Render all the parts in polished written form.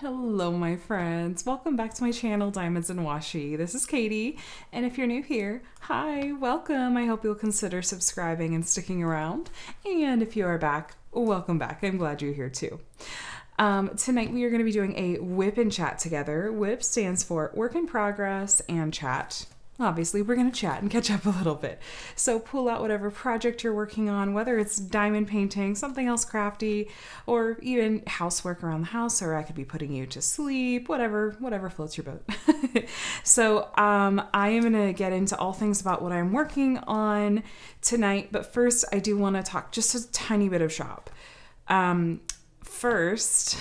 Hello, my friends. Welcome back to my channel, Diamonds and Washi. This is Katie, and if you're new here, hi, welcome. I hope you'll consider subscribing and sticking around. And if you are back, welcome back. I'm glad you're here too. Tonight we are going to be doing a WIP and Chat together. WIP stands for Work in Progress and Chat. Obviously, we're going to chat and catch up a little bit. So pull out whatever project you're working on, whether it's diamond painting, something else crafty, or even housework around the house, or I could be putting you to sleep, whatever floats your boat. So I am going to get into all things about what I'm working on tonight. But first, I do want to talk just a tiny bit of shop. First,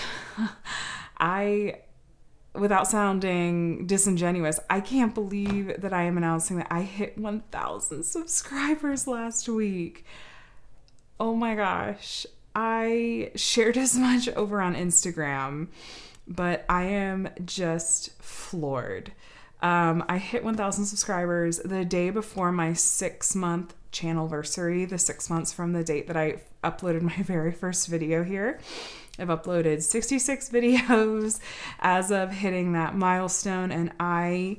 without sounding disingenuous, I can't believe that I am announcing that I hit 1,000 subscribers last week. Oh my gosh. I shared as much over on Instagram, but I am just floored. I hit 1,000 subscribers the day before my 6-month channelversary, the 6 months from the date that I uploaded my very first video here. I've uploaded 66 videos as of hitting that milestone, and I'm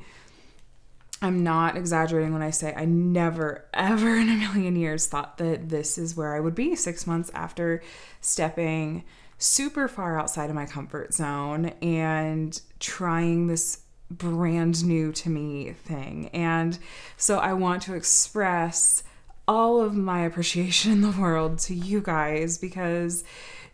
not exaggerating when I say I never, ever in a million years thought that this is where I would be 6 months after stepping super far outside of my comfort zone and trying this brand new to me thing. And so I want to express all of my appreciation in the world to you guys, because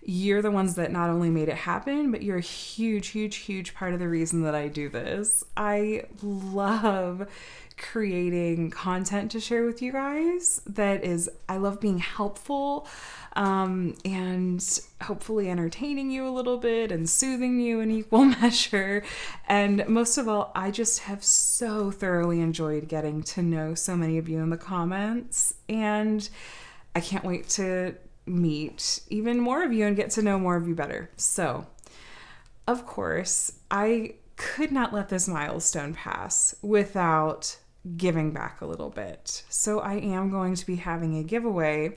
you're the ones that not only made it happen, but you're a huge, huge, huge part of the reason that I do this. I love creating content to share with you guys. I love being helpful, and hopefully entertaining you a little bit and soothing you in equal measure. And most of all, I just have so thoroughly enjoyed getting to know so many of you in the comments, and I can't wait to meet even more of you and get to know more of you better. So, of course, I could not let this milestone pass without giving back a little bit. So I am going to be having a giveaway,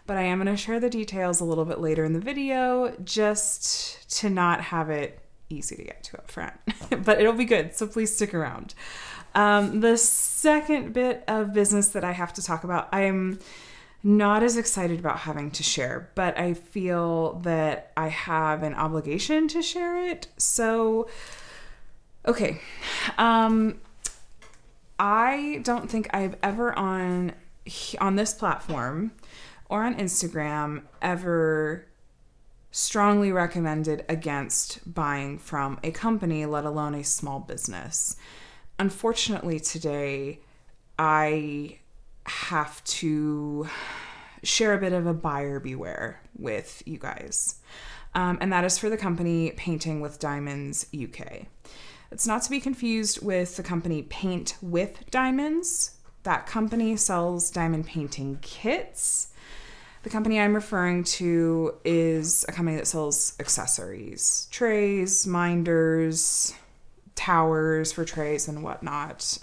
but I am going to share the details a little bit later in the video, just to not have it easy to get to up front. But it'll be good, so please stick around. The second bit of business that I have to talk about, I'm not as excited about having to share, but I feel that I have an obligation to share it. So, okay. I don't think I've ever on this platform or on Instagram ever strongly recommended against buying from a company, let alone a small business. Unfortunately, today I have to share a bit of a buyer beware with you guys. And that is for the company Painting with Diamonds UK. It's not to be confused with the company Paint with Diamonds. That company sells diamond painting kits. The company I'm referring to is a company that sells accessories, trays, minders, towers for trays and whatnot.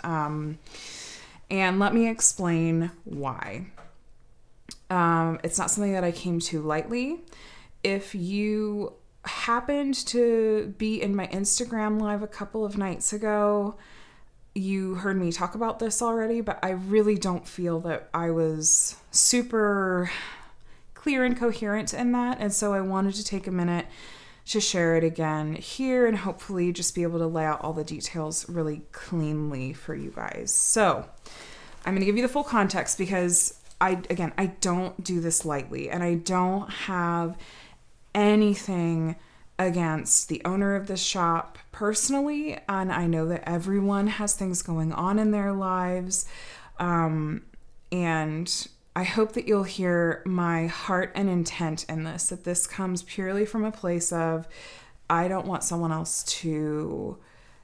And let me explain why. It's not something that I came to lightly. If you happened to be in my Instagram live a couple of nights ago, you heard me talk about this already, but I really don't feel that I was super clear and coherent in that. And so I wanted to take a minute to share it again here and hopefully just be able to lay out all the details really cleanly for you guys. So I'm going to give you the full context because I don't do this lightly, and I don't have anything against the owner of this shop personally. And I know that everyone has things going on in their lives. And I hope that you'll hear my heart and intent in this, that this comes purely from a place of, I don't want someone else to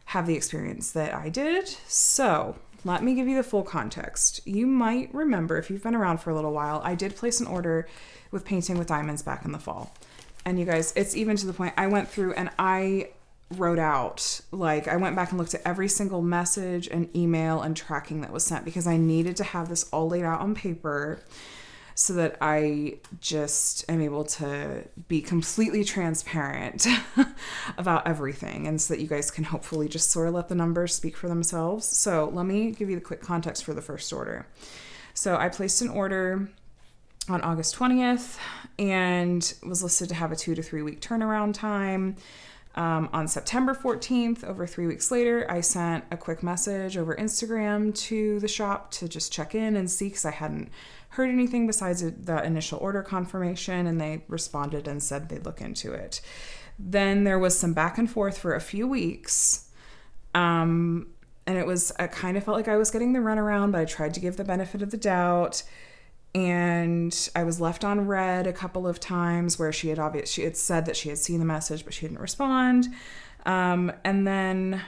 have the experience that I did. So let me give you the full context. You might remember, if you've been around for a little while, I did place an order with Painting with Diamonds back in the fall. And you guys, it's even to the point I went through and I wrote out, I went back and looked at every single message and email and tracking that was sent because I needed to have this all laid out on paper so that I just am able to be completely transparent about everything, and so that you guys can hopefully just sort of let the numbers speak for themselves. So let me give you the quick context for the first order. So I placed an order on August 20th and was listed to have a 2 to 3 week turnaround time. On September 14th, over 3 weeks later, I sent a quick message over Instagram to the shop to just check in and see, because I hadn't heard anything besides the initial order confirmation, and they responded and said they'd look into it. Then there was some back and forth for a few weeks, and I kind of felt like I was getting the runaround, but I tried to give the benefit of the doubt. And I was left on red a couple of times where she had said that she had seen the message, but she didn't respond. And then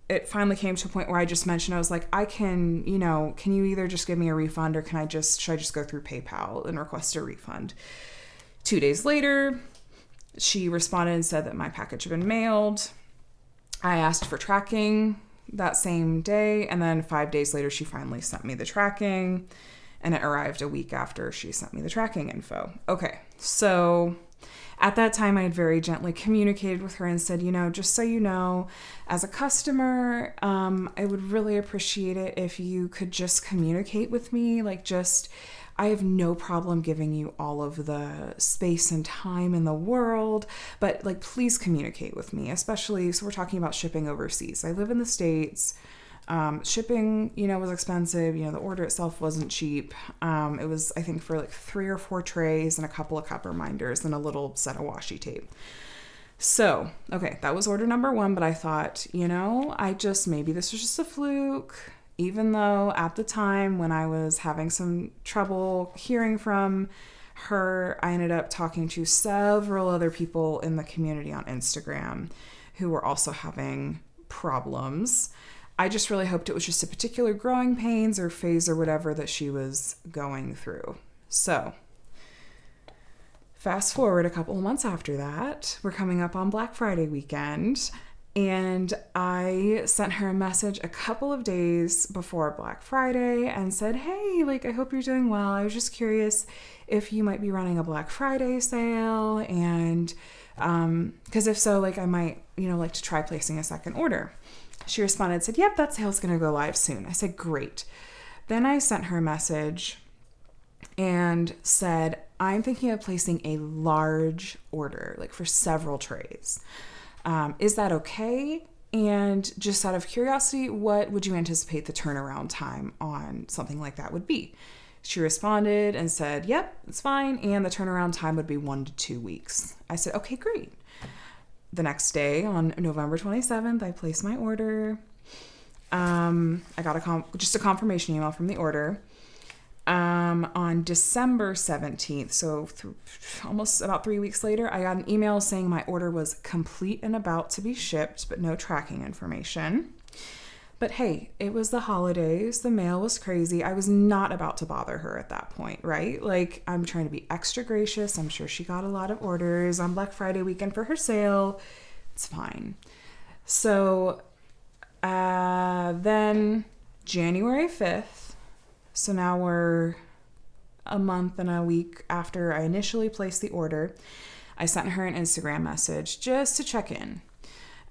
it finally came to a point where I just mentioned, I was like, can you either just give me a refund, or should I just go through PayPal and request a refund? 2 days later, she responded and said that my package had been mailed. I asked for tracking that same day. And then 5 days later, she finally sent me the tracking. And it arrived a week after she sent me the tracking info. Okay, so at that time, I had very gently communicated with her and said, just so you know, as a customer, I would really appreciate it if you could just communicate with me. I have no problem giving you all of the space and time in the world, but please communicate with me, especially, so we're talking about shipping overseas. I live in the States. Shipping, was expensive. The order itself wasn't cheap. It was, I think, for 3 or 4 trays and a couple of cup reminders and a little set of washi tape. So, okay, that was order number 1, but I thought, maybe this was just a fluke, even though at the time when I was having some trouble hearing from her, I ended up talking to several other people in the community on Instagram who were also having problems. I just really hoped it was just a particular growing pains or phase or whatever that she was going through. So, fast forward a couple of months after that, we're coming up on Black Friday weekend, and I sent her a message a couple of days before Black Friday and said, hey, I hope you're doing well. I was just curious if you might be running a Black Friday sale, and because if so, I might, like to try placing a second order. She responded and said, yep, that sale's going to go live soon. I said, great. Then I sent her a message and said, I'm thinking of placing a large order, for several trays. Is that okay? And just out of curiosity, what would you anticipate the turnaround time on something like that would be? She responded and said, yep, it's fine. And the turnaround time would be 1 to 2 weeks. I said, okay, great. The next day, on November 27th, I placed my order. I got just a confirmation email from the order. On December 17th, so almost about 3 weeks later, I got an email saying my order was complete and about to be shipped, but no tracking information. But hey, it was the holidays. The mail was crazy. I was not about to bother her at that point, right? I'm trying to be extra gracious. I'm sure she got a lot of orders on Black Friday weekend for her sale. It's fine. So then January 5th, so now we're a month and a week after I initially placed the order, I sent her an Instagram message just to check in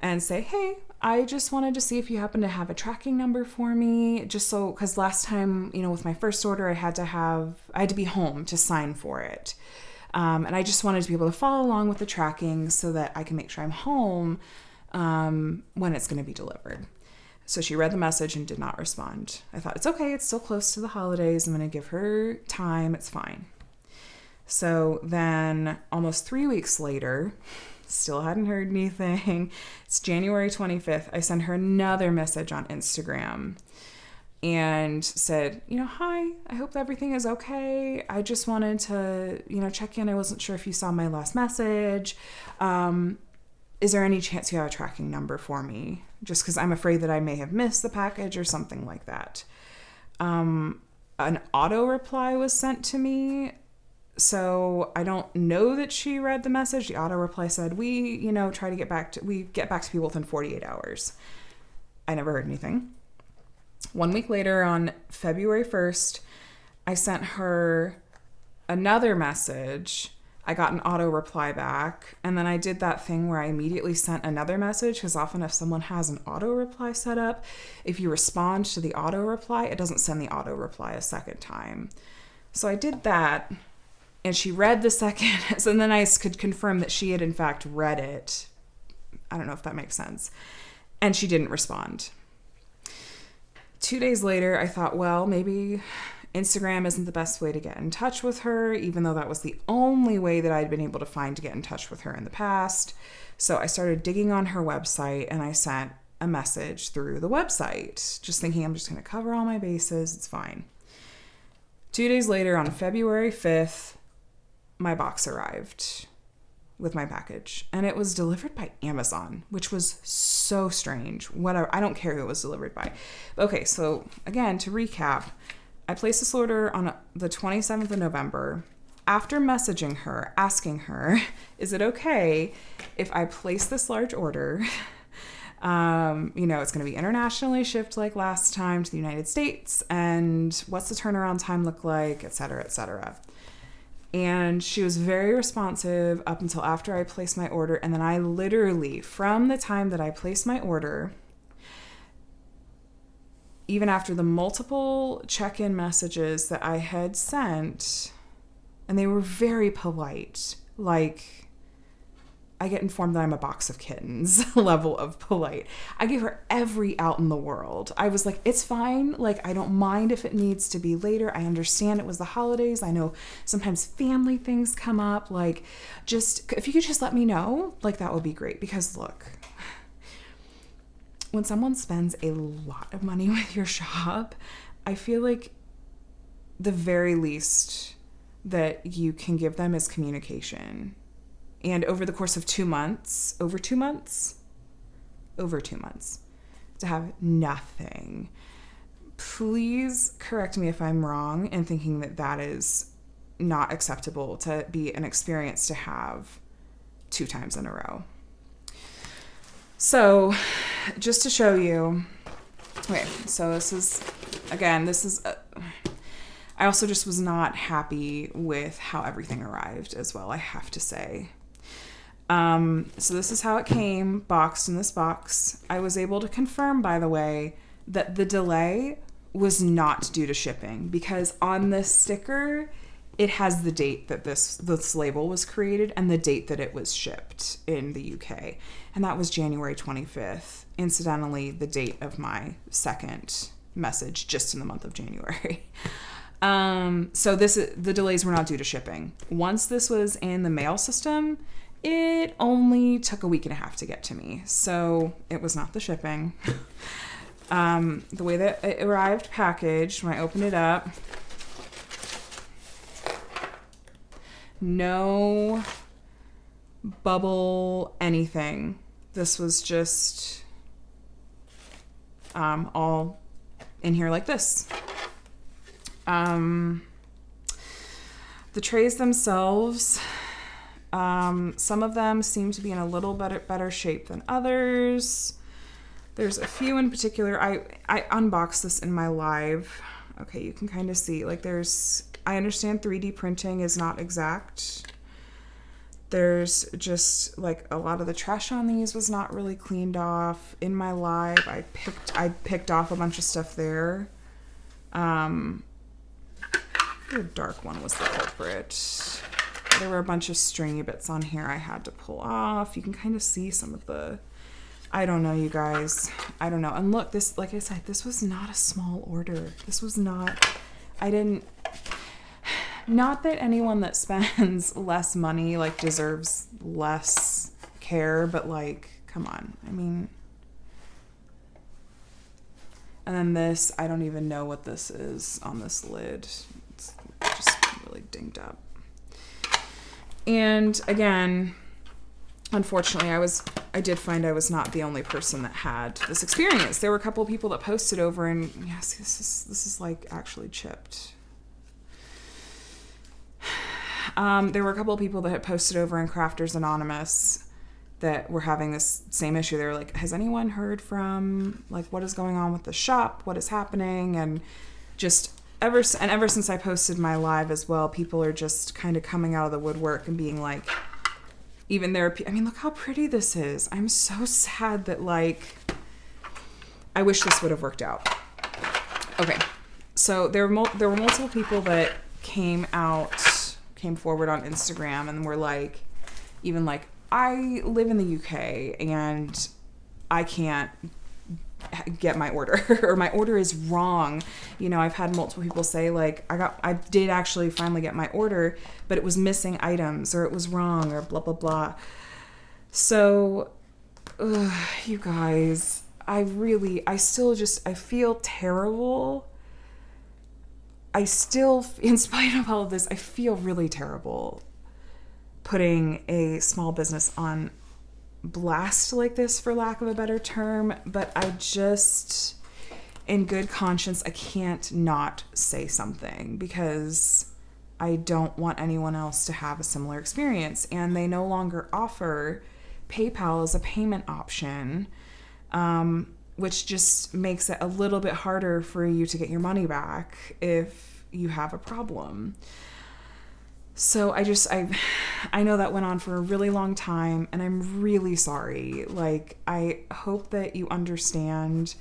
and say, hey, I just wanted to see if you happen to have a tracking number for me, just so, because last time, with my first order, I had to be home to sign for it. And I just wanted to be able to follow along with the tracking so that I can make sure I'm home when it's going to be delivered. So she read the message and did not respond. I thought, it's okay, it's still close to the holidays. I'm going to give her time, it's fine. So then almost 3 weeks later, still hadn't heard anything. It's January 25th. I sent her another message on Instagram and said, hi, I hope everything is okay. I just wanted to, check in. I wasn't sure if you saw my last message. Is there any chance you have a tracking number for me? Just because I'm afraid that I may have missed the package or something like that. An auto reply was sent to me. So I don't know that she read the message. The auto reply said, we get back to people within 48 hours. I never heard anything. 1 week later, on February 1st, I sent her another message, I got an auto reply back. And then I did that thing where I immediately sent another message, because often if someone has an auto reply set up, if you respond to the auto reply, it doesn't send the auto reply a second time. So I did that, and she read the second. So then I could confirm that she had in fact read it. I don't know if that makes sense. And she didn't respond. 2 days later, I thought, well, maybe Instagram isn't the best way to get in touch with her, even though that was the only way that I'd been able to find to get in touch with her in the past. So I started digging on her website, and I sent a message through the website, just thinking I'm just going to cover all my bases. It's fine. 2 days later, on February 5th, my box arrived with my package, and it was delivered by Amazon, which was so strange. Whatever, I don't care who it was delivered by. Okay, so again, to recap, I placed this order on the 27th of November. After messaging her, asking her, is it okay if I place this large order? It's going to be internationally shipped like last time to the United States, and what's the turnaround time look like, et cetera, et cetera. And she was very responsive up until after I placed my order. And then I literally, from the time that I placed my order, even after the multiple check-in messages that I had sent, and they were very polite, like, I get informed that I'm a box of kittens level of polite. I gave her every out in the world. I was like, it's fine. Like, I don't mind if it needs to be later. I understand it was the holidays. I know sometimes family things come up. Like, just, if you could just let me know, like, that would be great. Because look, when someone spends a lot of money with your shop, I feel like the very least that you can give them is communication. And over the course of 2 months, over 2 months, to have nothing. Please correct me if I'm wrong in thinking that that is not acceptable to be an experience to have 2 times in a row. So just to show you, okay, so I also just was not happy with how everything arrived as well, I have to say. So this is how it came, boxed in this box. I was able to confirm, by the way, that the delay was not due to shipping, because on this sticker, it has the date that this label was created and the date that it was shipped in the UK. And that was January 25th. Incidentally, the date of my second message just in the month of January. So the delays were not due to shipping. Once this was in the mail system, it only took a week and a half to get to me. So it was not the shipping. The way that it arrived packaged, when I opened it up, no bubble anything. This was just all in here like this. The trays themselves, some of them seem to be in a little better shape than others. There's a few in particular. I unboxed this in my live. Okay, you can kind of see, like, I understand 3D printing is not exact. There's just, like, a lot of the trash on these was not really cleaned off. In my live, I picked off a bunch of stuff there. The dark one was the culprit. There were a bunch of stringy bits on here I had to pull off. You can kind of see some of the, I don't know, you guys. I don't know. And look, this, like I said, this was not a small order. This was not, not that anyone that spends less money, like, deserves less care, but, like, come on. I mean, and then this, I don't even know what this is on this lid. It's just really dinged up. And again, unfortunately, I did find I was not the only person that had this experience. There were a couple of people that posted over, and yes, this is like actually chipped. There were a couple of people that had posted over in Crafters Anonymous that were having this same issue. They were like, has anyone heard from, like, what is going on with the shop? What is happening? And just ever since I posted my live as well, people are just kind of coming out of the woodwork and being like, even there, I mean, look how pretty this is. I'm so sad that, like, I wish this would have worked out. Okay, so there were multiple people that came forward on Instagram and were like, even like, I live in the UK and I can't get my order or my order is wrong. You know, I've had multiple people say like, I did actually finally get my order, but it was missing items or it was wrong or blah, blah, blah. So, you guys, I feel terrible. In spite of all of this, I feel really terrible putting a small business on blast like this, for lack of a better term, but I just, in good conscience, I can't not say something because I don't want anyone else to have a similar experience. And they no longer offer PayPal as a payment option, which just makes it a little bit harder for you to get your money back if you have a problem. So I know that went on for a really long time and I'm really sorry. Like, I hope that you understand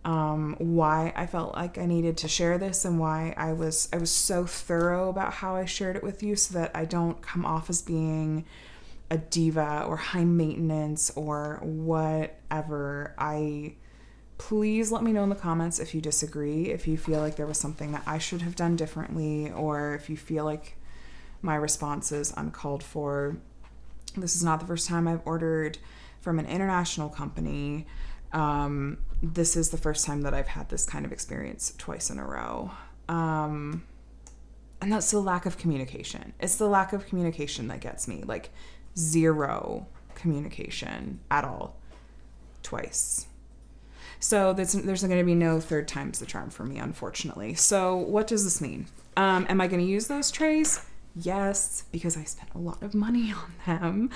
why I felt like I needed to share this and why I was so thorough about how I shared it with you so that I don't come off as being a diva or high maintenance or whatever. Please let me know in the comments if you disagree, if you feel like there was something that I should have done differently, or if you feel like my response is uncalled for. This is not the first time I've ordered from an international company. This is the first time that I've had this kind of experience twice in a row. And that's the lack of communication. It's the lack of communication that gets me. Like, zero communication at all. Twice. So there's going to be no third time's the charm for me, unfortunately. So what does this mean? Am I going to use those trays? Yes, because I spent a lot of money on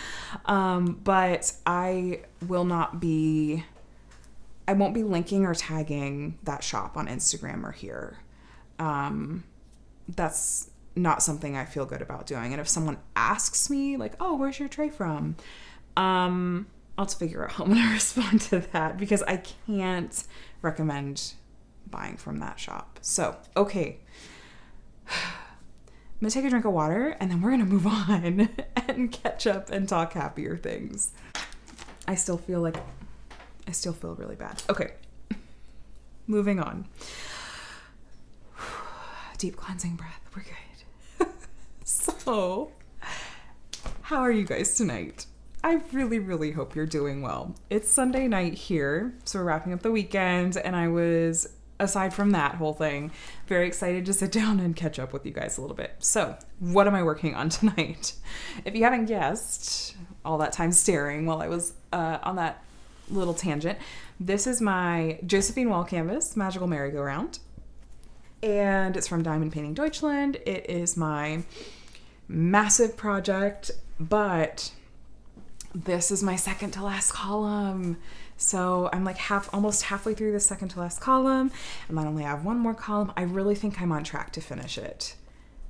them. But I won't be linking or tagging that shop on Instagram or here. That's not something I feel good about doing. And if someone asks me like, oh, where's your tray from? I'll have to figure out how I'm going to respond to that because I can't recommend buying from that shop. So, okay. I'm going to take a drink of water and then we're going to move on and catch up and talk happier things. I still feel really bad. Okay. Moving on. Deep cleansing breath. We're good. So, how are you guys tonight? I really, really hope you're doing well. It's Sunday night here, so we're wrapping up the weekend, and I was, aside from that whole thing, very excited to sit down and catch up with you guys a little bit. So, what am I working on tonight? If you haven't guessed, all that time staring while I was on that little tangent, this is my Josephine wall canvas, Magical Merry-Go-Round, and it's from Diamond Painting Deutschland. It is my massive project, but this is my second to last column. So I'm like almost halfway through the second to last column, and I only have one more column. I really think I'm on track to finish it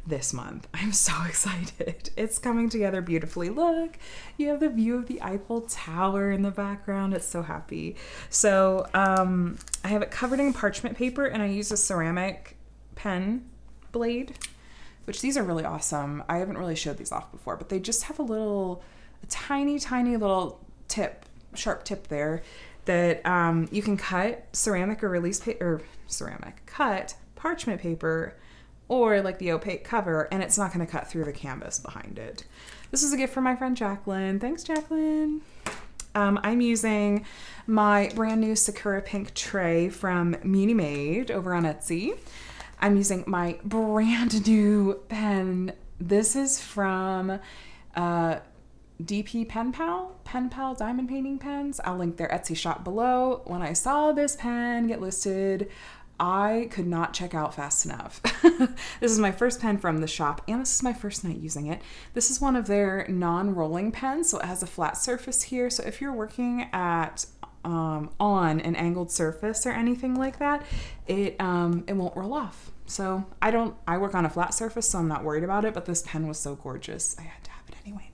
this month. I'm so excited. It's coming together beautifully. Look, you have the view of the Eiffel Tower in the background. It's so happy. So I have it covered in parchment paper, and I use a ceramic pen blade, which these are really awesome. I haven't really showed these off before, but they just have a tiny little sharp tip there that you can cut ceramic or cut parchment paper or like the opaque cover, and it's not going to cut through the canvas behind it. This is a gift from my friend Jacqueline. Thanks, Jacqueline. I'm using my brand new Sakura Pink tray from Muni Made over on Etsy. I'm using my brand new pen. This is from DP Pen Pal Diamond Painting Pens. I'll link their Etsy shop below. When I saw this pen get listed, I could not check out fast enough. This is my first pen from the shop, and this is my first night using it. This is one of their non-rolling pens, so it has a flat surface here. So if you're working at on an angled surface or anything like that, it won't roll off. So I work on a flat surface, so I'm not worried about it, but this pen was so gorgeous, I had to have it anyway.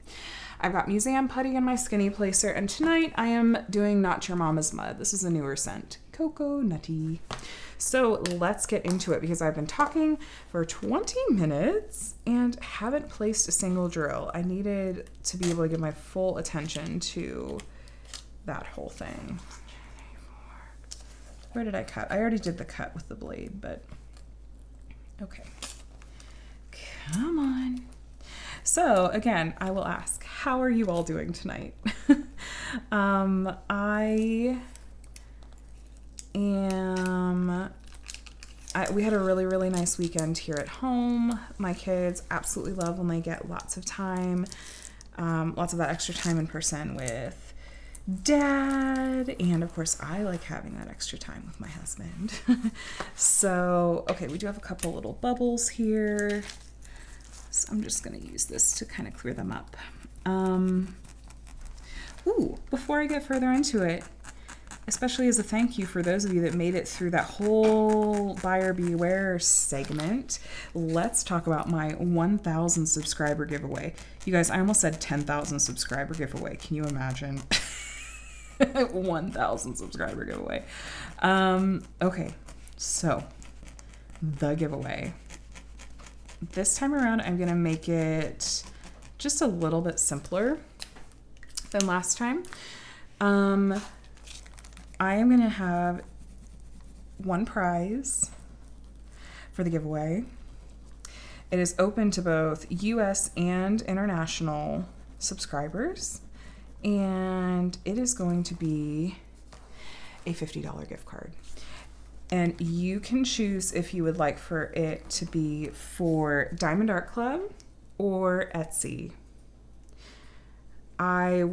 I've got Museum Putty in my skinny placer, and tonight I am doing Not Your Mama's Mud. This is a newer scent, Cocoa Nutty. So let's get into it, because I've been talking for 20 minutes and haven't placed a single drill. I needed to be able to give my full attention to that whole thing. Where did I cut? I already did the cut with the blade, but okay. Come on. So again, I will ask, how are you all doing tonight? We had a really, really nice weekend here at home. My kids absolutely love when they get lots of time, lots of that extra time in person with Dad. And of course, I like having that extra time with my husband. So, okay, we do have a couple little bubbles here. So I'm just gonna use this to kind of clear them up. Before I get further into it, especially as a thank you for those of you that made it through that whole buyer beware segment, let's talk about my 1,000 subscriber giveaway. You guys, I almost said 10,000 subscriber giveaway. Can you imagine? 1,000 subscriber giveaway. Okay, so the giveaway. This time around, I'm gonna make it just a little bit simpler than last time. I am going to have one prize for the giveaway. It is open to both US and international subscribers, and it is going to be a $50 gift card. And you can choose if you would like for it to be for Diamond Art Club or Etsy. I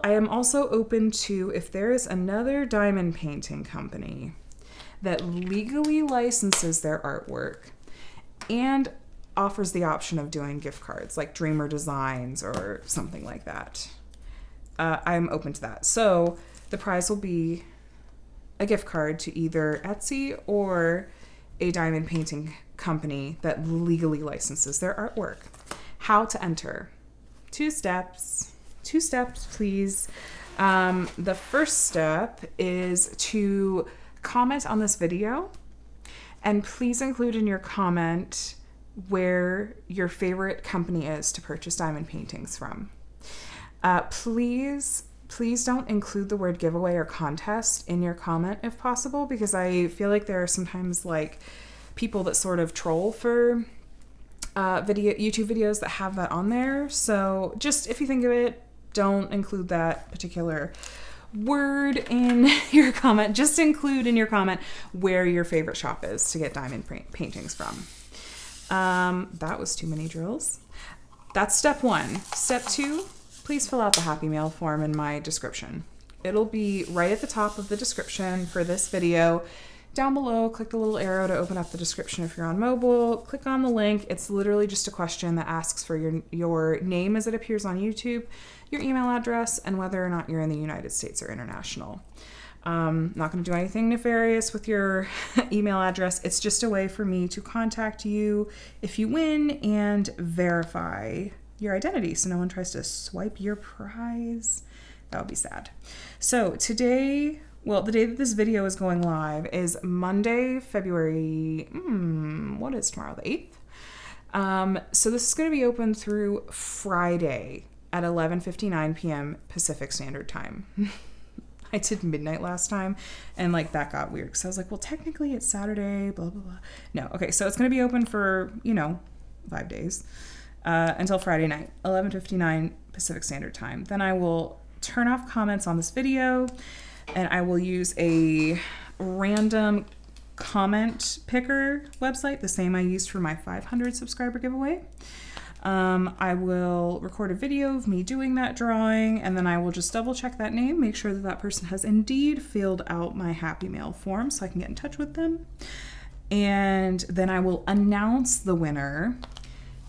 am also open to, if there is another diamond painting company that legally licenses their artwork and offers the option of doing gift cards, like Dreamer Designs or something like that. I'm open to that. So the prize will be a gift card to either Etsy or a diamond painting company that legally licenses their artwork. How to enter? 2 steps. 2 steps, please. The first step is to comment on this video, and please include in your comment where your favorite company is to purchase diamond paintings from. Please don't include the word giveaway or contest in your comment if possible, because I feel like there are sometimes like people that sort of troll for YouTube videos that have that on there. So just if you think of it, don't include that particular word in your comment. Just include in your comment where your favorite shop is to get diamond paintings from. That was too many drills. That's step 1. Step 2, please fill out the Happy Mail form in my description. It'll be right at the top of the description for this video. Down below, click the little arrow to open up the description if you're on mobile. Click on the link. It's literally just a question that asks for your name as it appears on YouTube, your email address, and whether or not you're in the United States or international. Not going to do anything nefarious with your email address. It's just a way for me to contact you if you win and verify your identity so no one tries to swipe your prize. That would be sad. So today, well, the day that this video is going live is Monday, February, what is tomorrow, the 8th? So this is going to be open through Friday at 11:59 p.m. Pacific Standard Time. I did midnight last time, and like that got weird because I was like, well, technically it's Saturday, blah, blah, blah. No, okay, so it's going to be open for, 5 days until Friday night, 11:59 Pacific Standard Time. Then I will turn off comments on this video, and I will use a random comment picker website, the same I used for my 500 subscriber giveaway. I will record a video of me doing that drawing, and then I will just double check that name, make sure that that person has indeed filled out my Happy Mail form so I can get in touch with them. And then I will announce the winner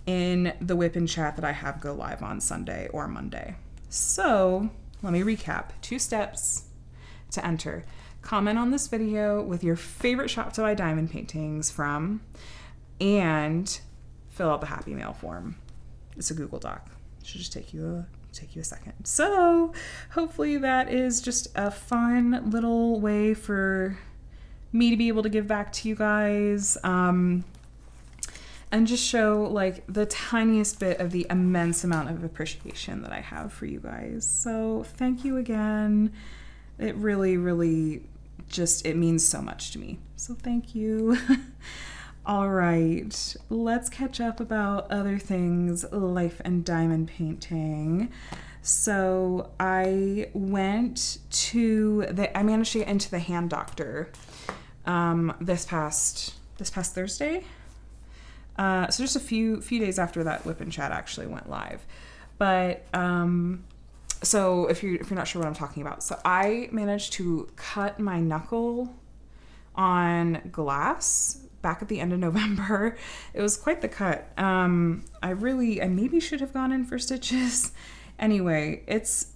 in the WIP and Chat that I have go live on Sunday or Monday. So let me recap. 2 steps. to enter. Comment on this video with your favorite shop to buy diamond paintings from, and fill out the Happy Mail form. It's a Google Doc. It should just take you a second. So hopefully that is just a fun little way for me to be able to give back to you guys, and just show like the tiniest bit of the immense amount of appreciation that I have for you guys. So thank you again. It really just, it means so much to me. So thank you. All right, let's catch up about other things, life and diamond painting. So I managed to get into the hand doctor this past Thursday. So just a few days after that WIP and Chat actually went live. But so if you're not sure what I'm talking about, so I managed to cut my knuckle on glass back at the end of November. It was quite the cut. I maybe should have gone in for stitches. Anyway, it's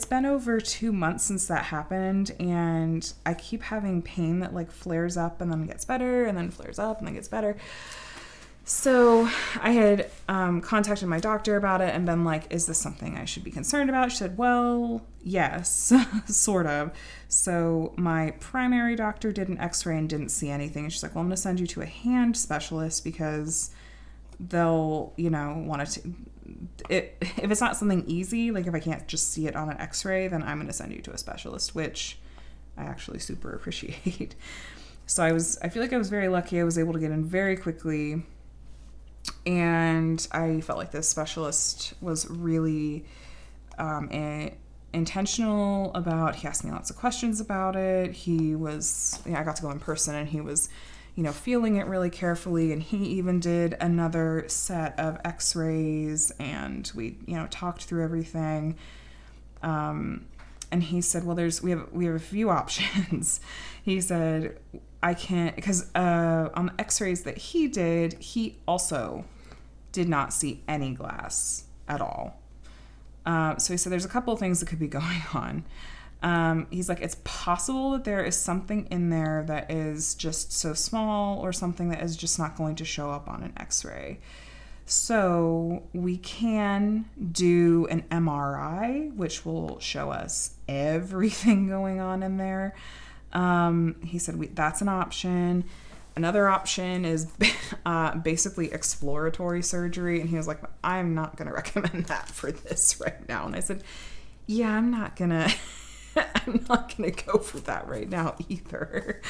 been over 2 months since that happened, and I keep having pain that like flares up and then gets better and then flares up and then gets better. So I had contacted my doctor about it and been like, is this something I should be concerned about? She said, well, yes, sort of. So my primary doctor did an x-ray and didn't see anything. And she's like, well, I'm going to send you to a hand specialist because they'll, want to, if it's not something easy, like if I can't just see it on an x-ray, then I'm going to send you to a specialist, which I actually super appreciate. So I feel like I was very lucky. I was able to get in very quickly. And I felt like this specialist was really intentional about, he asked me lots of questions about it. I got to go in person, and he was, feeling it really carefully. And he even did another set of x-rays, and we, talked through everything. And he said, well, we have a few options. He said, I can't, because on the x-rays that he did, he also did not see any glass at all. So he said there's a couple of things that could be going on. He's like, it's possible that there is something in there that is just so small, or something that is just not going to show up on an x-ray. So we can do an MRI, which will show us everything going on in there. He said that's an option. Another option is basically exploratory surgery. And he was like, I'm not going to recommend that for this right now. And I said, yeah, I'm not going to go for that right now either.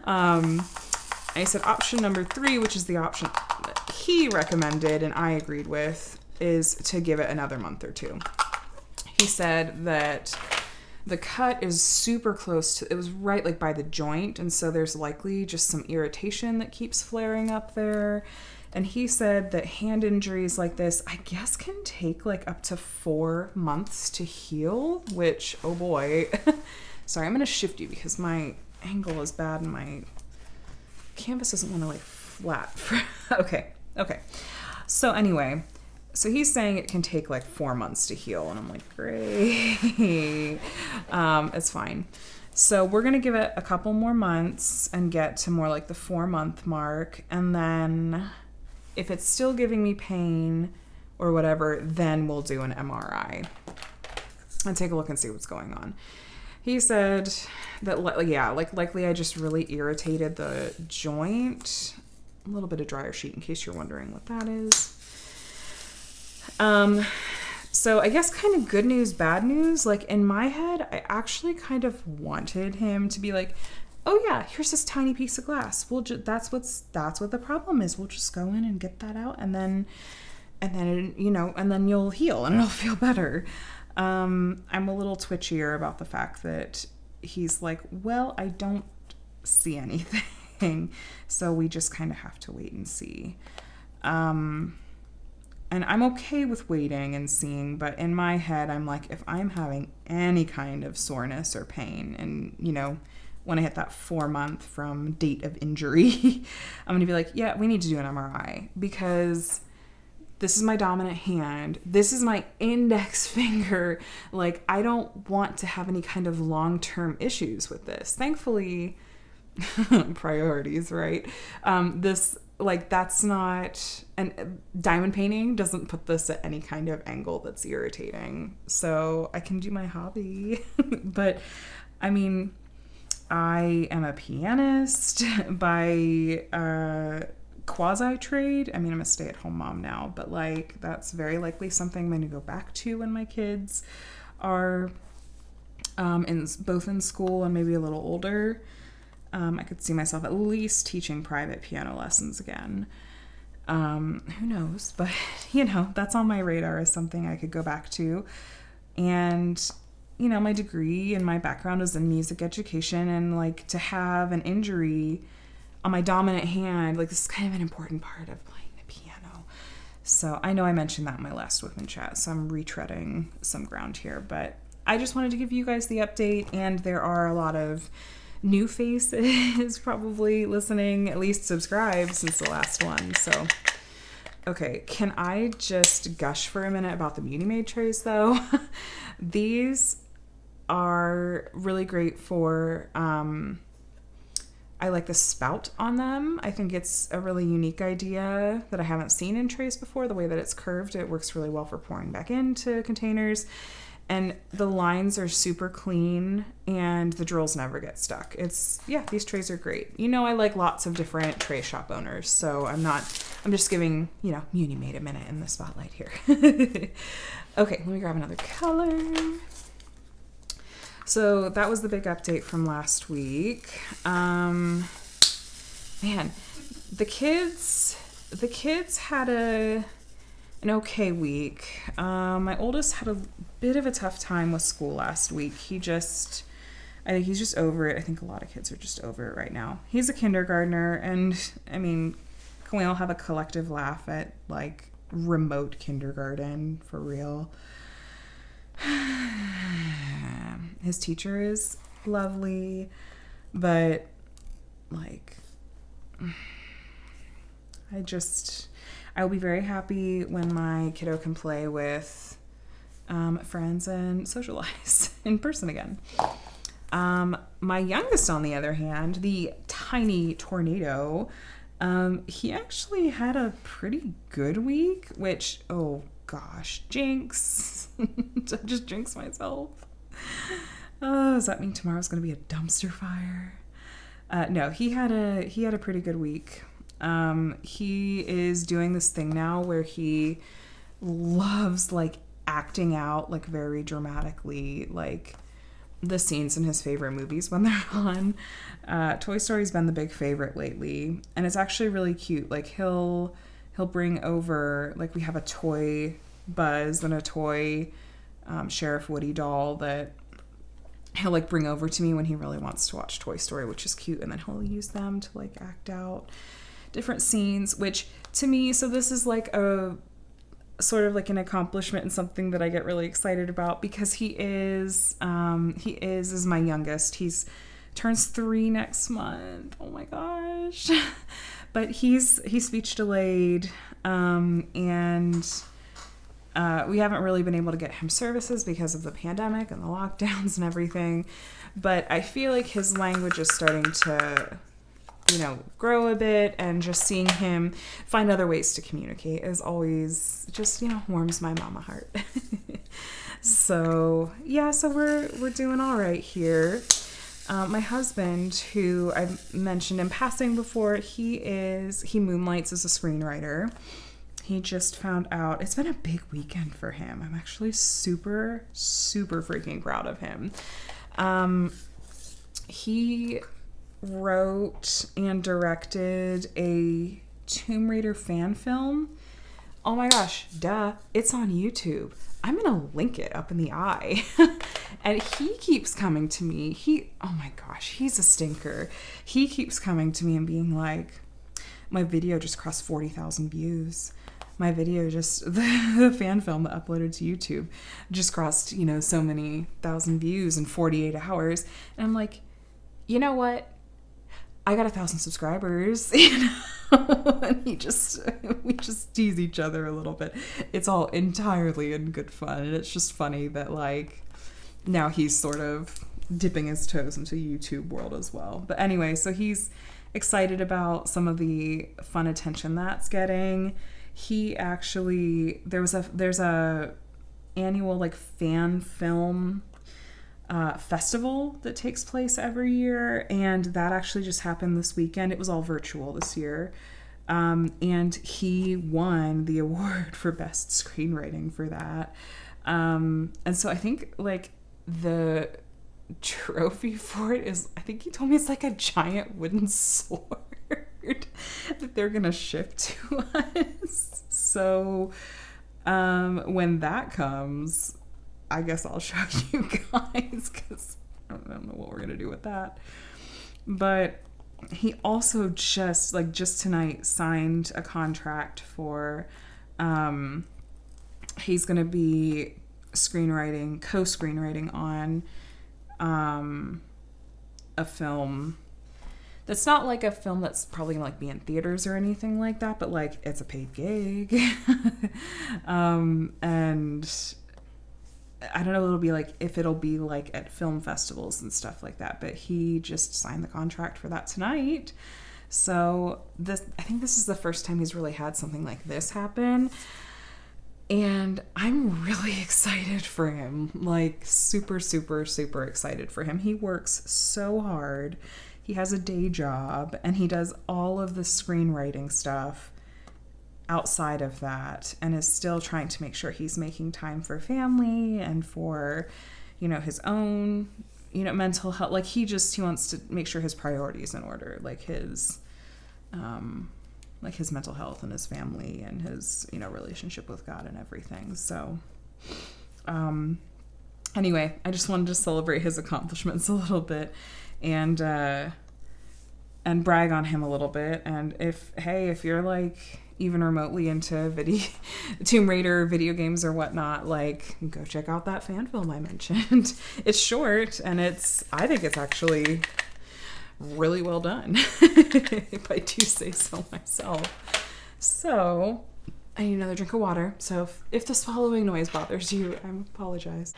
I said option number 3, which is the option that he recommended and I agreed with, is to give it another month or 2. He said that the cut is super close to, it was right like by the joint, and so there's likely just some irritation that keeps flaring up there. And he said that hand injuries like this, I guess, can take like up to 4 months to heal, which, oh boy. Sorry, I'm going to shift you because my angle is bad and my canvas doesn't want to lay flat. Okay. So anyway, so he's saying it can take like 4 months to heal, and I'm like, great. It's fine. So we're going to give it a couple more months and get to more like the 4-month mark. And then if it's still giving me pain or whatever, then we'll do an MRI and take a look and see what's going on. He said that, likely I just really irritated the joint. A little bit of dryer sheet in case you're wondering what that is. So I guess kind of good news, bad news. Like in my head, I actually kind of wanted him to be like, oh yeah, here's this tiny piece of glass. That's what the problem is. We'll just go in and get that out, and then you'll heal and it'll feel better. I'm a little twitchier about the fact that he's like, well, I don't see anything. So we just kind of have to wait and see. And I'm okay with waiting and seeing, but in my head, I'm like, if I'm having any kind of soreness or pain, and, when I hit that 4-month from date of injury, I'm going to be like, yeah, we need to do an MRI, because this is my dominant hand, this is my index finger. Like, I don't want to have any kind of long-term issues with this. Thankfully, priorities, right? This, like, that's not, and diamond painting doesn't put this at any kind of angle that's irritating. So I can do my hobby. But I mean, I am a pianist by quasi-trade. I mean, I'm a stay-at-home mom now, but like, that's very likely something I'm going to go back to when my kids are both in school and maybe a little older. I could see myself at least teaching private piano lessons again. Who knows? But, you know, that's on my radar as something I could go back to. And, you know, my degree and my background is in music education, and like, to have an injury on my dominant hand, like, this is kind of an important part of playing the piano. So I know I mentioned that in my last WIP and Chat, so I'm retreading some ground here, but I just wanted to give you guys the update. And there are a lot of new faces probably listening, at least subscribed since the last one. So, okay, can I just gush for a minute about the Beauty Made trays though? These are really great for, I like the spout on them. I think it's a really unique idea that I haven't seen in trays before. The way that it's curved, it works really well for pouring back into containers. And the lines are super clean, and the drills never get stuck. These trays are great. You know, I like lots of different tray shop owners, so I'm just giving, you know, Beauty Made a minute in the spotlight here. Okay, let me grab another color. So that was the big update from last week. Man, the kids had an okay week. My oldest had a bit of a tough time with school last week. I think he's just over it. I think a lot of kids are just over it right now. He's a kindergartner, and I mean, can we all have a collective laugh at like remote kindergarten for real? His teacher is lovely, but like, I will be very happy when my kiddo can play with friends and socialize in person again. My youngest, on the other hand, the tiny tornado, he actually had a pretty good week, which, oh gosh, jinx. I just jinxed myself. Oh, does that mean tomorrow's going to be a dumpster fire? No, he had a pretty good week. He is doing this thing now where he loves like acting out like very dramatically like the scenes in his favorite movies when they're on. Toy Story's been the big favorite lately, and it's actually really cute. Like he'll bring over, like, we have a toy Buzz and a toy Sheriff Woody doll that he'll like bring over to me when he really wants to watch Toy Story, which is cute, and then he'll use them to like act out different scenes, which to me, so this is like a sort of like an accomplishment and something that I get really excited about, because he is my youngest. He's turns 3 next month. Oh my gosh. But he's speech delayed, and we haven't really been able to get him services because of the pandemic and the lockdowns and everything. But I feel like his language is starting to, you know, grow a bit, and just seeing him find other ways to communicate is always just, you know, warms my mama heart. So yeah, so we're doing all right here. My husband, who I've mentioned in passing before, he moonlights as a screenwriter. He just found out, it's been a big weekend for him. I'm actually super, super freaking proud of him. He wrote and directed a Tomb Raider fan film. Oh my gosh, duh, it's on YouTube. I'm gonna link it up in the eye. And he keeps coming to me. Oh my gosh, he's a stinker. He keeps coming to me and being like, my video just crossed 40,000 views. My video the fan film that uploaded to YouTube just crossed, you know, so many thousand views in 48 hours. And I'm like, you know what? I got 1,000 subscribers, you know, and we just tease each other a little bit. It's all entirely in good fun, and it's just funny that like now he's sort of dipping his toes into YouTube world as well. But anyway, so he's excited about some of the fun attention that's getting. He actually there's a annual like fan film festival that takes place every year, and that actually just happened this weekend. It was all virtual this year, and he won the award for best screenwriting for that. And so I think like the trophy for it is, I think he told me it's like a giant wooden sword that they're gonna ship to us. So when that comes, I guess I'll show you guys, because I don't know what we're gonna do with that. But he also just tonight signed a contract for he's gonna be co-screenwriting on a film that's not like a film that's probably gonna like be in theaters or anything like that, but like it's a paid gig. And I don't know if it'll be like at film festivals and stuff like that, but he just signed the contract for that tonight. So I think this is the first time he's really had something like this happen. And I'm really excited for him, like super, super, super excited for him. He works so hard. He has a day job, and he does all of the screenwriting stuff outside of that, and is still trying to make sure he's making time for family and for, you know, his own, you know, mental health. Like he wants to make sure his priorities in order, like his mental health and his family and his, you know, relationship with God and everything. So, anyway, I just wanted to celebrate his accomplishments a little bit and brag on him a little bit. And if you're like even remotely into Tomb Raider video games or whatnot, like go check out that fan film I mentioned. It's short, and I think it's actually really well done, if I do say so myself. So I need another drink of water, so if the swallowing noise bothers you, I apologize.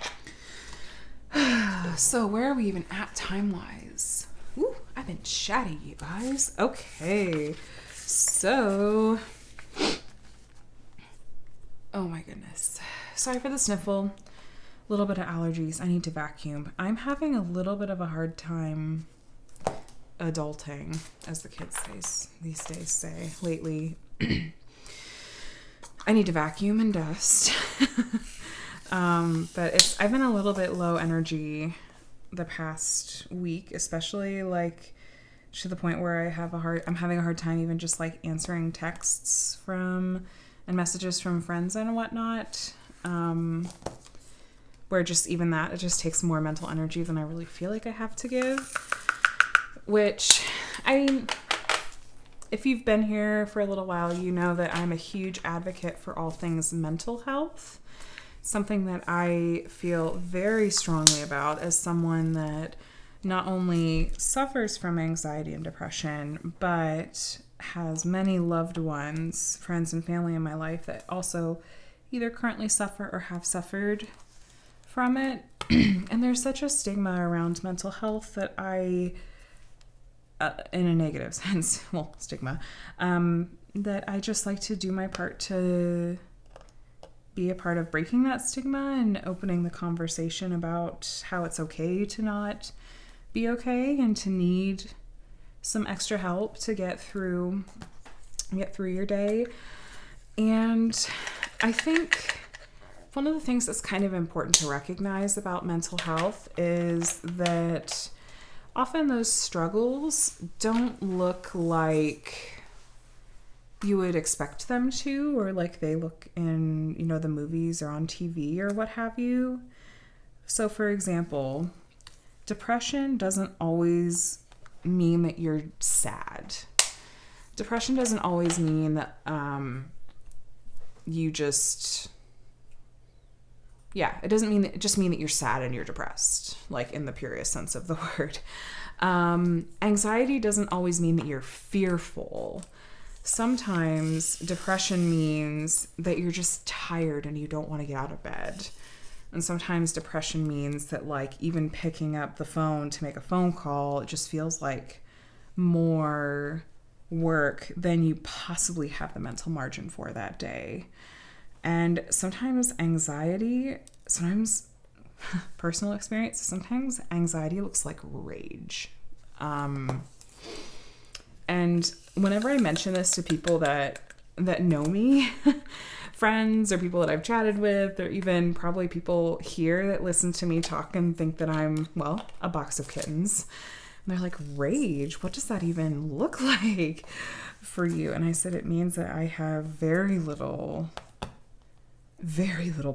So where are we even at time-wise? Ooh, I've been chatty, you guys. Okay, so oh my goodness, sorry for the sniffle, a little bit of allergies. I need to vacuum. I'm having a little bit of a hard time adulting, as the kids these days say lately. I need to vacuum and dust. But I've been a little bit low energy the past week, especially like to the point where I'm having a hard time even just like answering texts and messages from friends and whatnot. Where just even that, it just takes more mental energy than I really feel like I have to give. Which, I mean, if you've been here for a little while, you know that I'm a huge advocate for all things mental health. Something that I feel very strongly about as someone that not only suffers from anxiety and depression, but has many loved ones, friends and family in my life that also either currently suffer or have suffered from it. And there's such a stigma around mental health that in a negative sense, stigma, that I just like to do my part to be a part of breaking that stigma and opening the conversation about how it's okay to not be okay and to need some extra help to get through your day. And I think one of the things that's kind of important to recognize about mental health is that often those struggles don't look like you would expect them to, or like they look in, you know, the movies or on TV or what have you. So for example, depression doesn't always mean that you're sad. Depression doesn't always mean that it doesn't mean that, it just mean that you're sad and you're depressed, like in the purest sense of the word. Anxiety doesn't always mean that you're fearful. Sometimes depression means that you're just tired and you don't want to get out of bed. And sometimes depression means that, like, even picking up the phone to make a phone call, it just feels like more work than you possibly have the mental margin for that day. And sometimes personal experience, sometimes anxiety looks like rage. And whenever I mention this to people that know me, friends or people that I've chatted with, or even probably people here that listen to me talk and think that I'm, well, a box of kittens. And they're like, rage? What does that even look like for you? And I said, it means that I have very little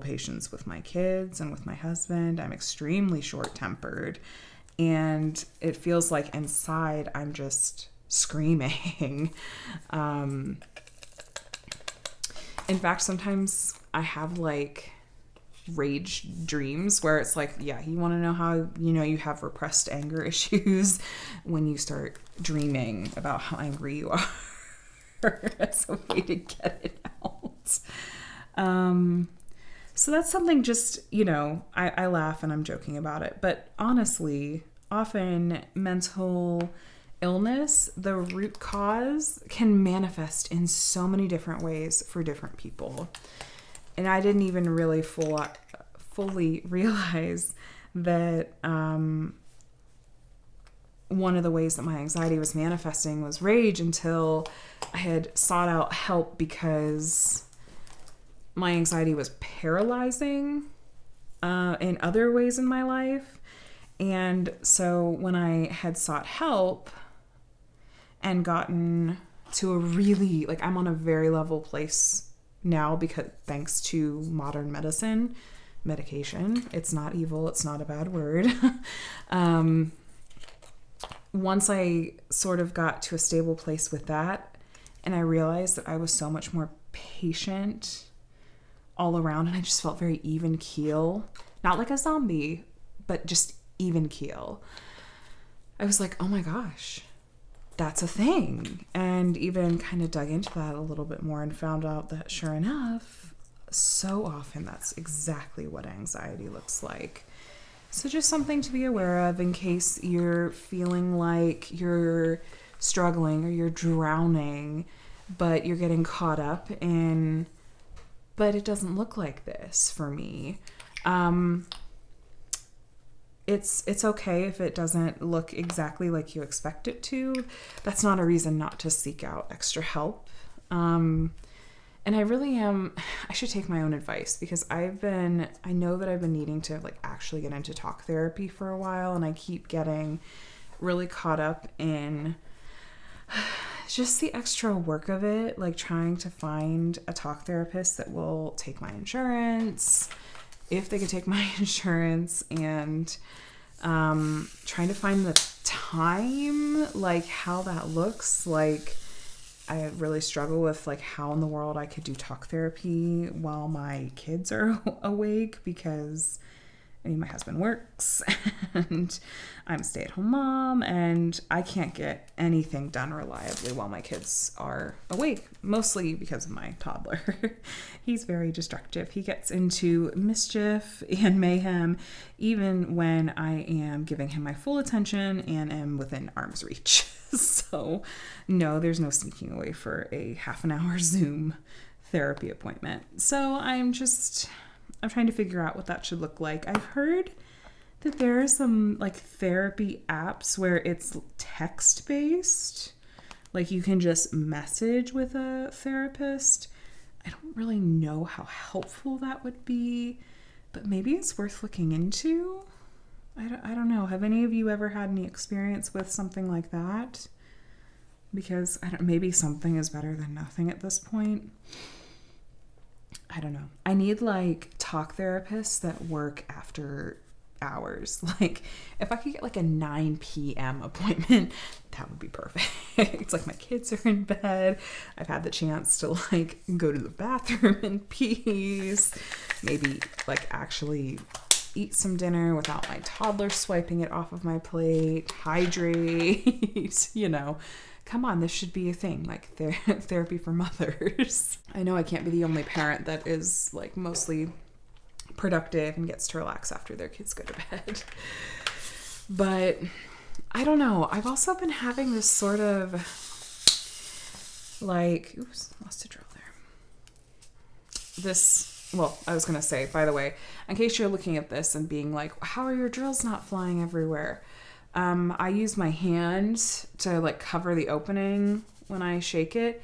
patience with my kids and with my husband. I'm extremely short-tempered. And it feels like inside I'm just screaming. In fact, sometimes I have like rage dreams where it's like, yeah, you want to know how you have repressed anger issues when you start dreaming about how angry you are as a way to get it out. So that's something just, I laugh and I'm joking about it. But honestly, often mental illness, the root cause can manifest in so many different ways for different people. And I didn't even really fully realize that one of the ways that my anxiety was manifesting was rage until I had sought out help, because my anxiety was paralyzing in other ways in my life. And so when I had sought help and gotten to a really, I'm on a very level place now, because thanks to modern medication, it's not evil, it's not a bad word. Once I sort of got to a stable place with that, and I realized that I was so much more patient all around, and I just felt very even keel, not like a zombie, but just even keel. I was like, oh my gosh, that's a thing. And even kind of dug into that a little bit more and found out that sure enough, so often that's exactly what anxiety looks like. So just something to be aware of in case you're feeling like you're struggling or you're drowning, but you're getting caught up in, but it doesn't look like this for me. It's okay if it doesn't look exactly like you expect it to. That's not a reason not to seek out extra help. And I really I should take my own advice, because I know that I've been needing to actually get into talk therapy for a while, and I keep getting really caught up in just the extra work of it, trying to find a talk therapist that will take my insurance, if they could take my insurance, and trying to find the time, how that looks. I really struggle with how in the world I could do talk therapy while my kids are awake, because my husband works and I'm a stay-at-home mom, and I can't get anything done reliably while my kids are awake, mostly because of my toddler. He's very destructive. He gets into mischief and mayhem even when I am giving him my full attention and am within arm's reach. So no, there's no sneaking away for a half an hour Zoom therapy appointment. So I'm trying to figure out what that should look like. I've heard that there are some therapy apps where it's text-based. You can just message with a therapist. I don't really know how helpful that would be, but maybe it's worth looking into. I don't know. Have any of you ever had any experience with something like that? Because maybe something is better than nothing at this point. I don't know. I need talk therapists that work after hours. If I could get a 9 p.m. appointment, that would be perfect. It's my kids are in bed. I've had the chance to go to the bathroom in peace. Maybe actually eat some dinner without my toddler swiping it off of my plate, hydrate, you know. Come on, this should be a thing, like therapy for mothers. I know I can't be the only parent that is like mostly productive and gets to relax after their kids go to bed. But I don't know. I've also been having this sort of like, oops, lost a drill there. Well, I was going to say, by the way, in case you're looking at this and being like, how are your drills not flying everywhere? I use my hand to like cover the opening when I shake it.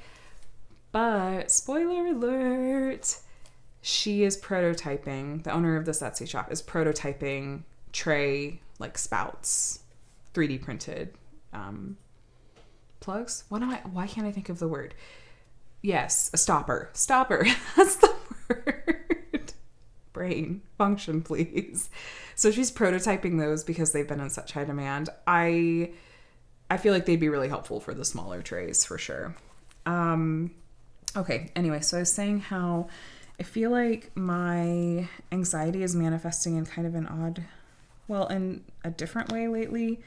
But spoiler alert, she is prototyping, the owner of this Etsy shop is prototyping tray like spouts, 3D printed plugs. Why can't I think of the word? Yes, a stopper. That's the word. Brain function, please. So she's prototyping those because they've been in such high demand. I feel like they'd be really helpful for the smaller trays for sure. Okay, anyway, so I was saying how I feel like my anxiety is manifesting in kind of an odd, well, in a different way lately,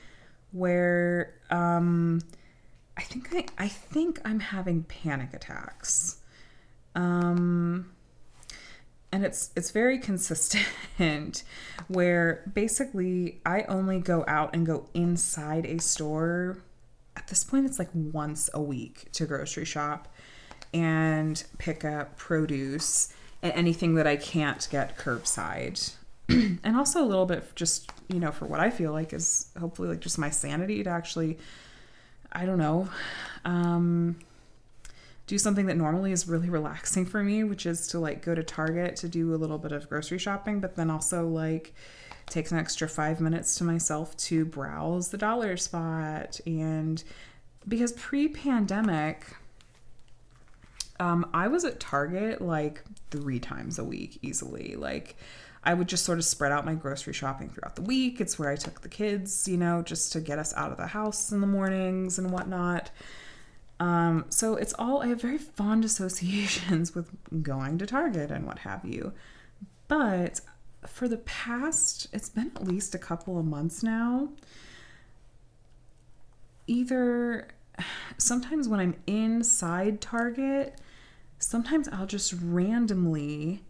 where I think I'm having panic attacks. And it's very consistent where basically I only go out and go inside a store. At this point, it's like once a week to grocery shop and pick up produce and anything that I can't get curbside. And also a little bit just, you know, for what I feel like is hopefully like just my sanity to actually, I don't know, do something that normally is really relaxing for me, which is to like go to Target to do a little bit of grocery shopping, but then also like take an extra 5 minutes to myself to browse the dollar spot. And because pre-pandemic, I was at Target like 3 times a week easily. Like I would just sort of spread out my grocery shopping throughout the week. It's where I took the kids, you know, just to get us out of the house in the mornings and whatnot. So it's all, I have very fond associations with going to Target and what have you. But for the past, it's been at least a couple of months now, either sometimes when I'm inside Target, sometimes I'll just randomly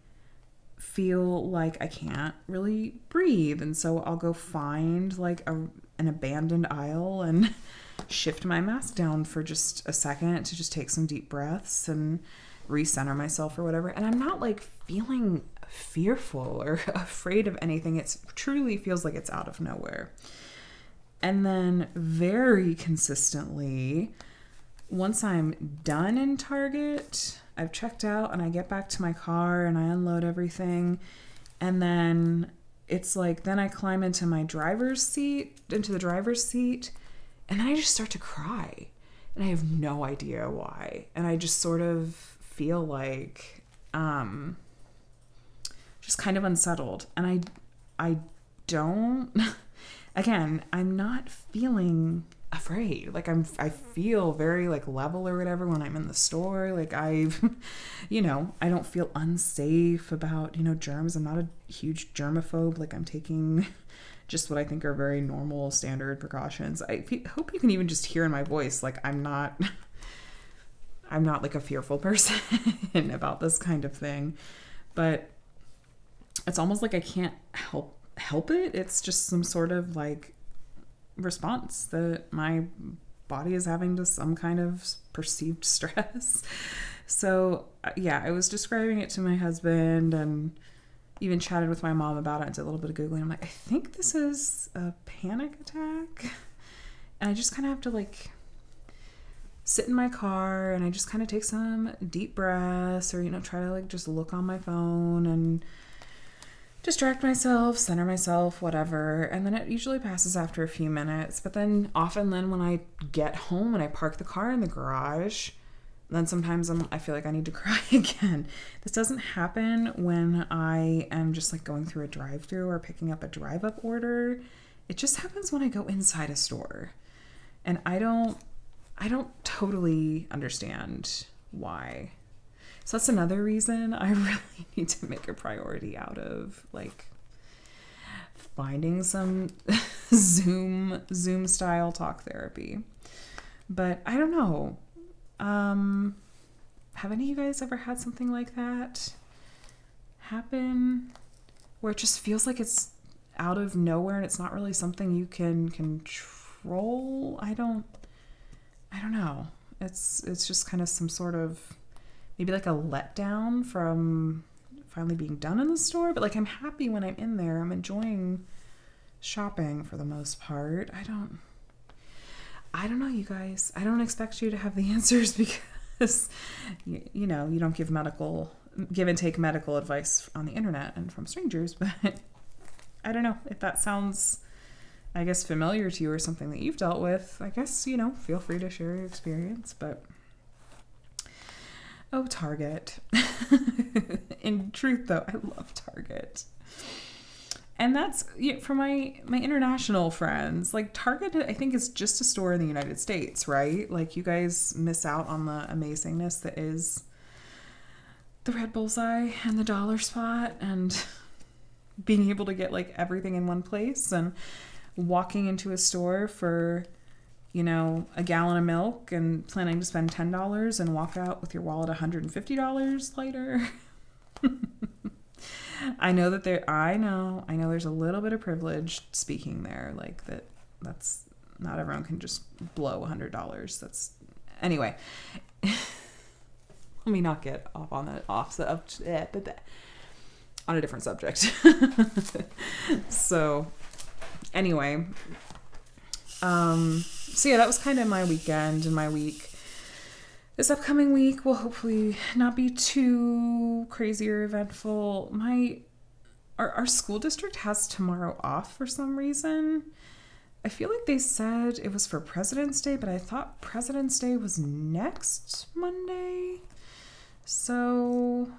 feel like I can't really breathe. And so I'll go find like an abandoned aisle and shift my mask down for just a second to just take some deep breaths and recenter myself or whatever. And I'm not like feeling fearful or afraid of anything. It truly feels like it's out of nowhere. And then very consistently, once I'm done in Target, I've checked out and I get back to my car and I unload everything. And then it's like, then I climb into the driver's seat, and then I just start to cry. And I have no idea why. And I just sort of feel like, just kind of unsettled. And I don't, again, I'm not feeling afraid. Like I feel very like level or whatever when I'm in the store. Like you know, I don't feel unsafe about, you know, germs. I'm not a huge germaphobe. Like I'm taking just what I think are very normal standard precautions. I hope you can even just hear in my voice, like I'm not like a fearful person about this kind of thing, but it's almost like I can't help it. It's just some sort of like response that my body is having to some kind of perceived stress. So yeah, I was describing it to my husband and even chatted with my mom about it and did a little bit of Googling. I'm like, I think this is a panic attack. And I just kind of have to like sit in my car and I just kind of take some deep breaths or, you know, try to like just look on my phone and distract myself, center myself, whatever. And then it usually passes after a few minutes. But then often when I get home and I park the car in the garage, then sometimes I feel like I need to cry again. This doesn't happen when I am just like going through a drive-thru or picking up a drive-up order. It just happens when I go inside a store. And I don't totally understand why. So that's another reason I really need to make a priority out of like finding some Zoom style talk therapy. But I don't know. Have any of you guys ever had something like that happen where it just feels like it's out of nowhere and it's not really something you can control? I don't know. It's just kind of some sort of maybe like a letdown from finally being done in the store, but like I'm happy when I'm in there. I'm enjoying shopping for the most part. I don't know, you guys. I don't expect you to have the answers because you know, you don't give and take medical advice on the internet and from strangers, but I don't know if that sounds, I guess, familiar to you or something that you've dealt with. I guess, you know, feel free to share your experience, but oh, Target. In truth, though, I love Target. And that's for my international friends. Like, Target, I think, is just a store in the United States, right? Like, you guys miss out on the amazingness that is the Red Bullseye and the Dollar Spot and being able to get, like, everything in one place and walking into a store for, you know, a gallon of milk and planning to spend $10 and walk out with your wallet $150 later. I know there's a little bit of privilege speaking there, like that's not everyone can just blow $100. That's anyway. Let me not get off on a different subject. So anyway, so yeah, that was kind of my weekend and my week. This upcoming week will hopefully not be too crazy or eventful. Our school district has tomorrow off for some reason. I feel like they said it was for President's Day, but I thought President's Day was next Monday. So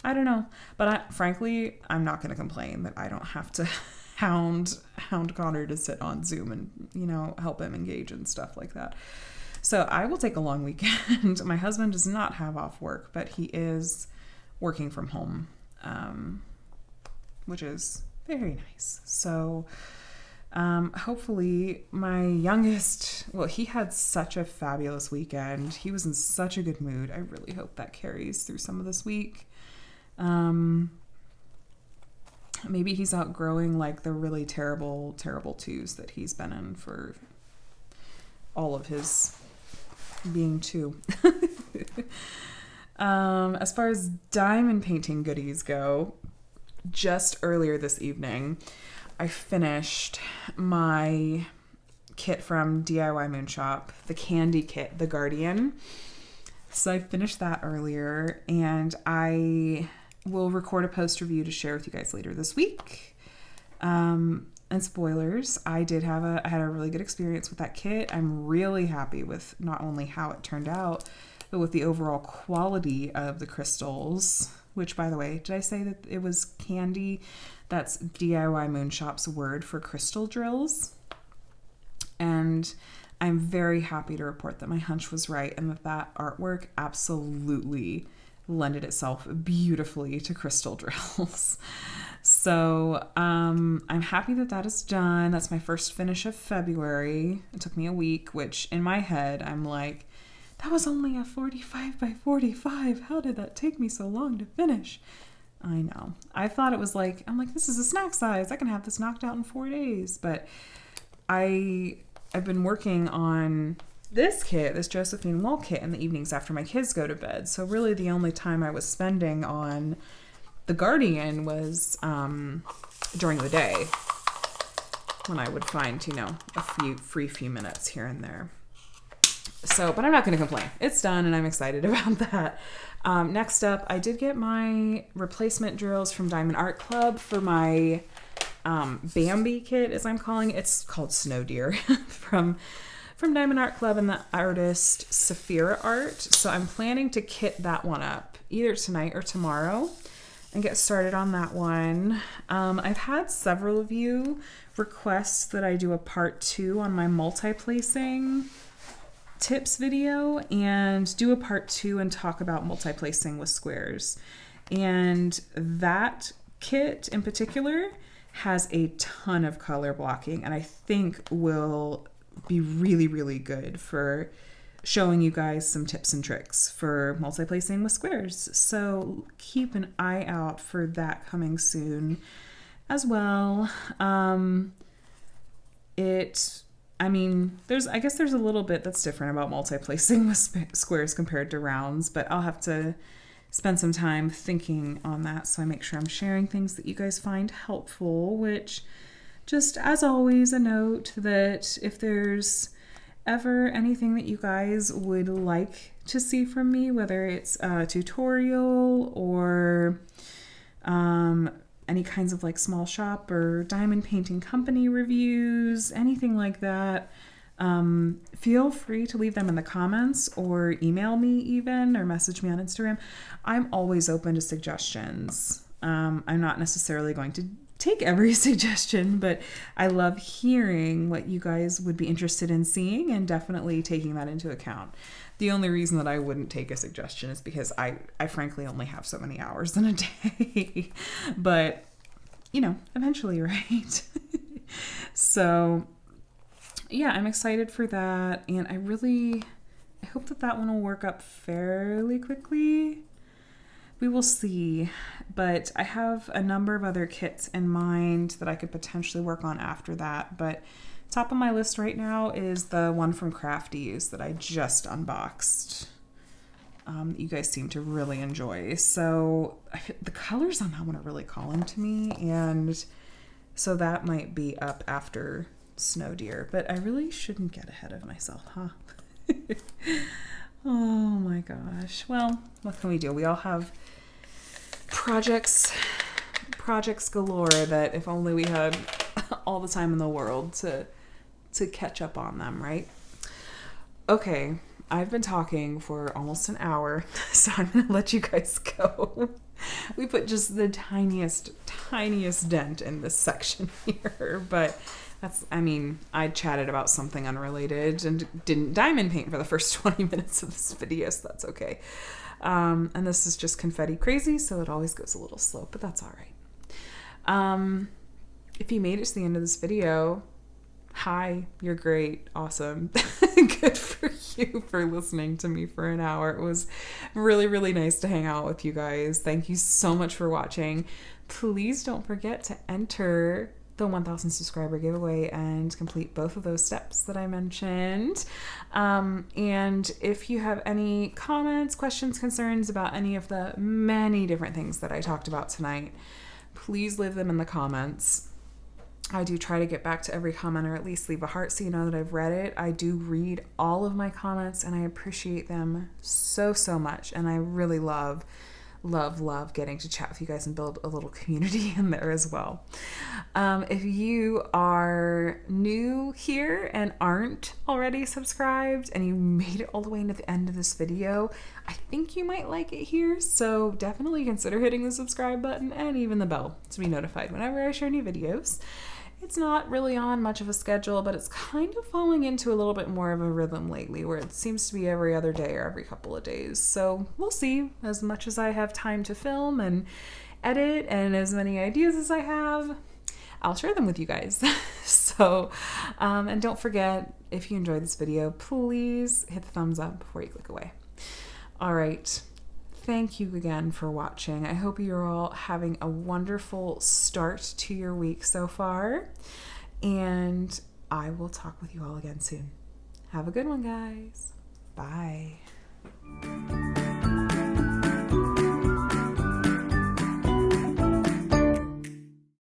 I don't know. But frankly, I'm not going to complain that I don't have to hound Connor to sit on Zoom and, you know, help him engage and stuff like that. So I will take a long weekend. My husband does not have off work, but he is working from home, which is very nice. So hopefully my youngest, well, he had such a fabulous weekend. He was in such a good mood. I really hope that carries through some of this week. Maybe he's outgrowing like the really terrible twos that he's been in for all of his being two. As far as diamond painting goodies go, just earlier this evening, I finished my kit from DIY Moon Shop, the candy kit, the Guardian. So I finished that earlier, and I will record a post review to share with you guys later this week. And spoilers, I had a really good experience with that kit. I'm really happy with not only how it turned out, but with the overall quality of the crystals, which, by the way, did I say that it was candy? That's DIY Moon Shop's word for crystal drills. And I'm very happy to report that my hunch was right and that artwork absolutely lended itself beautifully to crystal drills. So I'm happy that is done. That's my first finish of February. It took me a week, which in my head, I'm like, that was only a 45 by 45. How did that take me so long to finish? I know. I thought it was like, I'm like, this is a snack size. I can have this knocked out in 4 days. But I've been working on this kit, this Josephine Wall kit, in the evenings after my kids go to bed. So really the only time I was spending on the Guardian was during the day when I would find, you know, a few minutes here and there. So, but I'm not going to complain. It's done and I'm excited about that. Next up, I did get my replacement drills from Diamond Art Club for my Bambi kit, as I'm calling it. It's called Snow Deer from Diamond Art Club and the artist Saphira Art. So I'm planning to kit that one up either tonight or tomorrow and get started on that one. I've had several of you request that I do a part 2 on my multi-placing tips video and do a part 2 and talk about multi-placing with squares. And that kit in particular has a ton of color blocking, and I think will be really, really good for showing you guys some tips and tricks for multi-placing with squares. So keep an eye out for that coming soon as well. I guess there's a little bit that's different about multi-placing with squares compared to rounds, but I'll have to spend some time thinking on that so I make sure I'm sharing things that you guys find helpful, which, just as always, a note that if there's ever anything that you guys would like to see from me, whether it's a tutorial or any kinds of like small shop or diamond painting company reviews, anything like that, feel free to leave them in the comments or email me even, or message me on Instagram. I'm always open to suggestions. I'm not necessarily going to take every suggestion, but I love hearing what you guys would be interested in seeing and definitely taking that into account. The only reason that I wouldn't take a suggestion is because I frankly only have so many hours in a day, but eventually, right? So yeah, I'm excited for that. And I hope that one will work up fairly quickly. We will see, but I have a number of other kits in mind that I could potentially work on after that. But top of my list right now is the one from Crafties that I just unboxed. You guys seem to really enjoy. So the colors on that one are really calling to me, and so that might be up after Snow Deer. But I really shouldn't get ahead of myself, huh? Oh my gosh. Well, what can we do? We all have projects galore that if only we had all the time in the world to catch up on them, right? Okay, I've been talking for almost an hour, so I'm gonna let you guys go. We put just the tiniest dent in this section here, but I chatted about something unrelated and didn't diamond paint for the first 20 minutes of this video, so that's okay. And this is just confetti crazy, so it always goes a little slow, but that's all right. If you made it to the end of this video, hi, you're great, awesome. Good for you for listening to me for an hour. It was really, really nice to hang out with you guys. Thank you so much for watching. Please don't forget to enter the 1,000 subscriber giveaway and complete both of those steps that I mentioned. And if you have any comments, questions, concerns about any of the many different things that I talked about tonight, please leave them in the comments. I do try to get back to every comment, or at least leave a heart so you know that I've read it. I do read all of my comments and I appreciate them so, so much. And I really love getting to chat with you guys and build a little community in there as well. If you are new here and aren't already subscribed and you made it all the way into the end of this video, I think you might like it here. So definitely consider hitting the subscribe button and even the bell to be notified whenever I share new videos. It's not really on much of a schedule, but it's kind of falling into a little bit more of a rhythm lately where it seems to be every other day or every couple of days. So we'll see. As much as I have time to film and edit and as many ideas as I have, I'll share them with you guys. So, and don't forget, if you enjoyed this video, please hit the thumbs up before you click away. All right. Thank you again for watching. I hope you're all having a wonderful start to your week so far, and I will talk with you all again soon. Have a good one, guys. Bye.